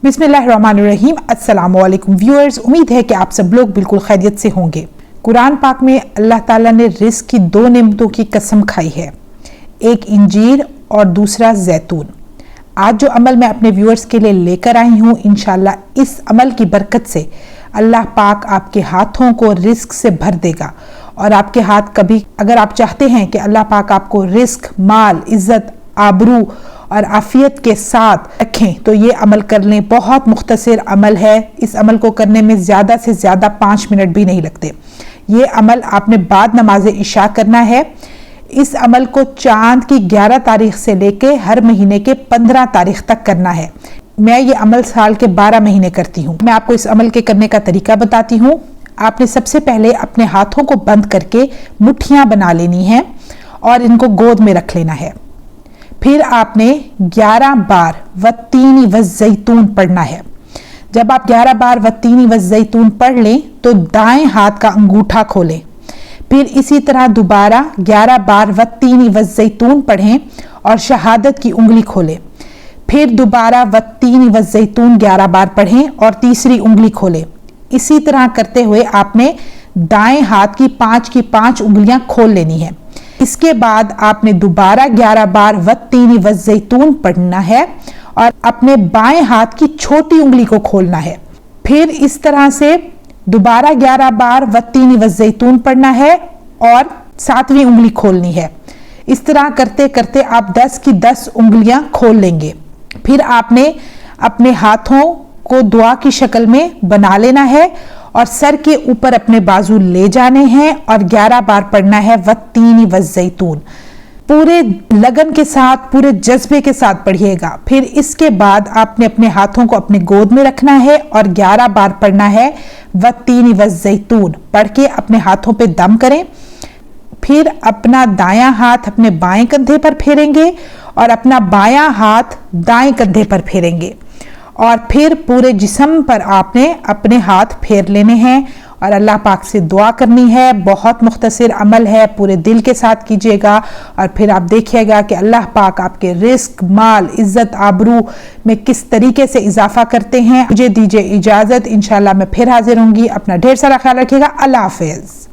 बिस्मिल्लाहिर्रहमानिर्रहीम। अस्सलाम वालेकुम व्यूअर्स, उम्मीद है कि आप सब लोग बिल्कुल खैरियत से होंगे। कुरान पाक में अल्लाह ताला ने रिस्क की दो नेमतों की कसम खाई है, एक इंजीर और दूसरा जैतून। आज जो अमल मैं अपने व्यूअर्स के लिए लेकर आई हूँ, इंशाल्लाह इस अमल की बरकत से अल्लाह पाक आपके हाथों को रिस्क से भर देगा। और आपके हाथ कभी अगर आप चाहते हैं कि अल्लाह पाक आपको रिस्क, माल, इज्जत, आबरू और आफियत के साथ रखें, तो ये अमल कर लें। बहुत मुख्तसर अमल है, इस अमल को करने में ज़्यादा से ज़्यादा 5 मिनट भी नहीं लगते। ये अमल आपने बाद नमाज इशा करना है। इस अमल को चांद की 11 तारीख से लेके हर महीने के 15 तारीख तक करना है। मैं ये अमल साल के 12 महीने करती हूँ। मैं आपको इस अमल के करने का तरीका बताती हूँ। आपने सबसे पहले अपने हाथों को बंद करके मुट्ठियाँ बना लेनी हैं और इनको गोद में रख लेना है। फिर आपने 11 बार वत्तीनी वज़ैतून पढ़ना है। जब आप 11 बार वत्तीनी वज़ैतून पढ़ लें तो दाएं हाथ का अंगूठा खोलें। फिर इसी तरह दोबारा 11 बार वत्तीनी वज़ैतून पढ़ें और शहादत की उंगली खोलें। फिर दोबारा वत्तीनी वज़ैतून 11 बार पढ़ें और तीसरी उंगली खोलें। इसी तरह करते हुए आपने दाएं हाथ की 5 उंगलियां खोल लेनी है। इसके बाद आपने दोबारा 11 बार वत्तीनी वज़ैतून पढ़ना है और अपने बाएं हाथ की छोटी उंगली को खोलना है। फिर इस तरह से दोबारा 11 बार वत्तीनी वज़ैतून पढ़ना है और 7वीं उंगली खोलनी है। इस तरह करते करते आप 10 की 10 उंगलियां खोल लेंगे। फिर आपने अपने हाथों को दुआ की शक्ल में बना लेना है और सर के ऊपर अपने बाजू ले जाने हैं और 11 बार पढ़ना है वत्तीनी वज़ैतून। पूरे लगन के साथ, पूरे जज्बे के साथ पढ़िएगा। फिर इसके बाद आपने अपने हाथों को अपने गोद में रखना है और 11 बार पढ़ना है वत्तीनी वज़ैतून। पढ़ के अपने हाथों पे दम करें। फिर अपना दायां हाथ अपने बाएं कंधे पर फेरेंगे और अपना बायां हाथ दाएं कंधे पर फेरेंगे और फिर पूरे जिस्म पर आपने अपने हाथ फेर लेने हैं और अल्लाह पाक से दुआ करनी है। बहुत मुख्तसर अमल है, पूरे दिल के साथ कीजिएगा और फिर आप देखिएगा कि अल्लाह पाक आपके रिस्क, माल, इज्जत, आबरू में किस तरीके से इजाफा करते हैं। मुझे दीजिए इजाज़त, इंशाल्लाह मैं फिर हाजिर होंगी। अपना ढेर सारा ख्याल रखिएगा। अल्लाह हाफिज़।